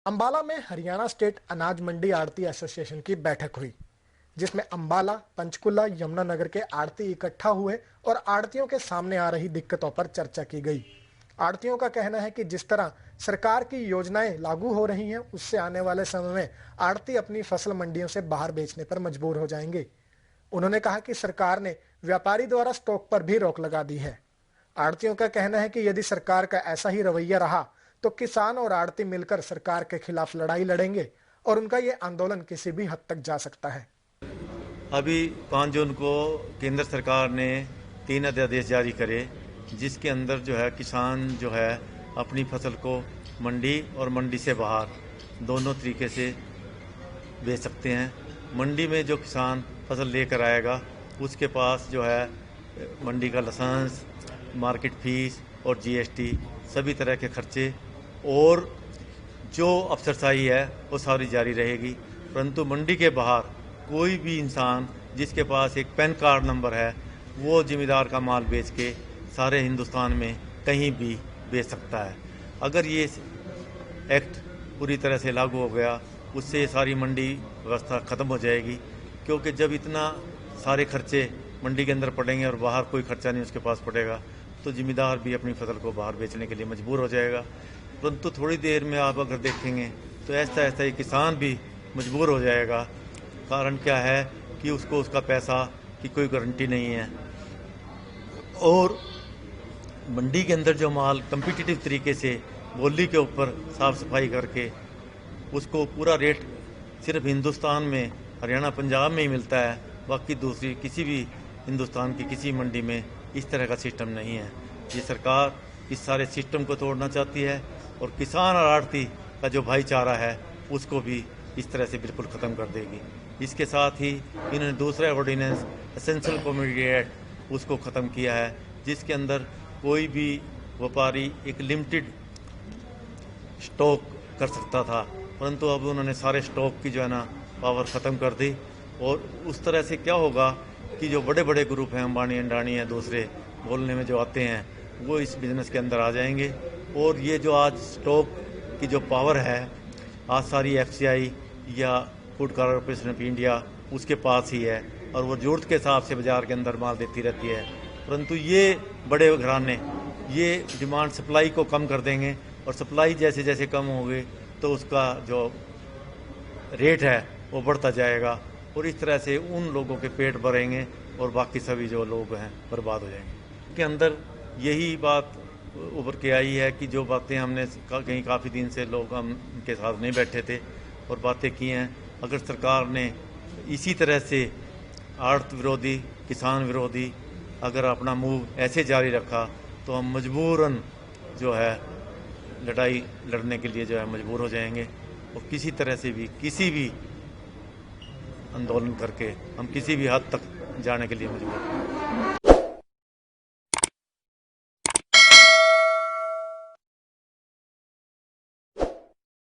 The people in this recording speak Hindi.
अंबाला में हरियाणा स्टेट अनाज मंडी आड़ती एसोसिएशन की बैठक हुई, जिसमें अंबाला, पंचकुला, यमुनानगर के आड़ती इकट्ठा हुए और आड़तियों के सामने आ रही दिक्कतों पर चर्चा की गई। आड़तियों का कहना है कि जिस तरह सरकार की योजनाएं लागू हो रही हैं, उससे आने वाले समय में आड़ती अपनी फसल मंडियों से बाहर बेचने पर मजबूर हो जाएंगे। उन्होंने कहा कि सरकार ने व्यापारी द्वारा स्टॉक पर भी रोक लगा दी है। आड़तियों का कहना है कि यदि सरकार का ऐसा ही रवैया रहा तो किसान और आड़ती मिलकर सरकार के खिलाफ लड़ाई लड़ेंगे और उनका ये आंदोलन किसी भी हद तक जा सकता है। अभी 5 जून को केंद्र सरकार ने 3 अध्यादेश जारी करे, जिसके अंदर जो है किसान जो है अपनी फसल को मंडी और मंडी से बाहर दोनों तरीके से बेच सकते हैं। मंडी में जो किसान फसल लेकर आएगा उसके पास जो है मंडी का लाइसेंस, मार्केट फीस और जीएसटी सभी तरह के खर्चे और जो अफसरशाही है वो सारी जारी रहेगी। परंतु मंडी के बाहर कोई भी इंसान जिसके पास एक पैन कार्ड नंबर है वो जिम्मेदार का माल बेच के सारे हिंदुस्तान में कहीं भी बेच सकता है। अगर ये एक्ट पूरी तरह से लागू हो गया उससे ये सारी मंडी व्यवस्था ख़त्म हो जाएगी, क्योंकि जब इतना सारे खर्चे मंडी के अंदर पड़ेंगे और बाहर कोई खर्चा नहीं उसके पास पड़ेगा तो जिम्मेदार भी अपनी फसल को बाहर बेचने के लिए मजबूर हो जाएगा। परंतु थोड़ी देर में आप अगर देखेंगे तो ऐसा ऐसा ही किसान भी मजबूर हो जाएगा। कारण क्या है कि उसको उसका पैसा की कोई गारंटी नहीं है और मंडी के अंदर जो माल कम्पिटिटिव तरीके से बोली के ऊपर साफ़ सफाई करके उसको पूरा रेट सिर्फ हिंदुस्तान में हरियाणा पंजाब में ही मिलता है, बाकी दूसरी किसी भी हिंदुस्तान की किसी मंडी में इस तरह का सिस्टम नहीं है। ये सरकार इस सारे सिस्टम को तोड़ना चाहती है और किसान और आड़ती का जो भाईचारा है उसको भी इस तरह से बिल्कुल ख़त्म कर देगी। इसके साथ ही इन्होंने दूसरा ऑर्डिनेंस एसेंशियल कमोडिटी एक्ट उसको ख़त्म किया है, जिसके अंदर कोई भी व्यापारी एक लिमिटेड स्टॉक कर सकता था, परंतु अब उन्होंने सारे स्टॉक की जो है ना पावर ख़त्म कर दी। और उस तरह से क्या होगा कि जो बड़े बड़े ग्रुप हैं, अंबानी अंडानी हैं, दूसरे बोलने में जो आते हैं वो इस बिज़नेस के अंदर आ जाएंगे। और ये जो आज स्टॉक की जो पावर है आज सारी एफसीआई या फूड कॉरपोरेशन ऑफ इंडिया उसके पास ही है और वो ज़रूरत के हिसाब से बाज़ार के अंदर माल देती रहती है। परंतु ये बड़े घराने ये डिमांड सप्लाई को कम कर देंगे और सप्लाई जैसे जैसे कम होगी तो उसका जो रेट है वो बढ़ता जाएगा और इस तरह से उन लोगों के पेट भरेंगे और बाकी सभी जो लोग हैं बर्बाद हो जाएंगे। के अंदर यही बात उभर के आई है कि जो बातें हमने कहीं काफ़ी दिन से लोग हम उनके साथ नहीं बैठे थे और बातें की हैं, अगर सरकार ने इसी तरह से आड़त विरोधी, किसान विरोधी अगर अपना मूव ऐसे जारी रखा तो हम मजबूरन जो है लड़ाई लड़ने के लिए जो है मजबूर हो जाएंगे और किसी तरह से भी किसी भी आंदोलन करके हम किसी भी हद तक जाने के लिए मजबूर हैं।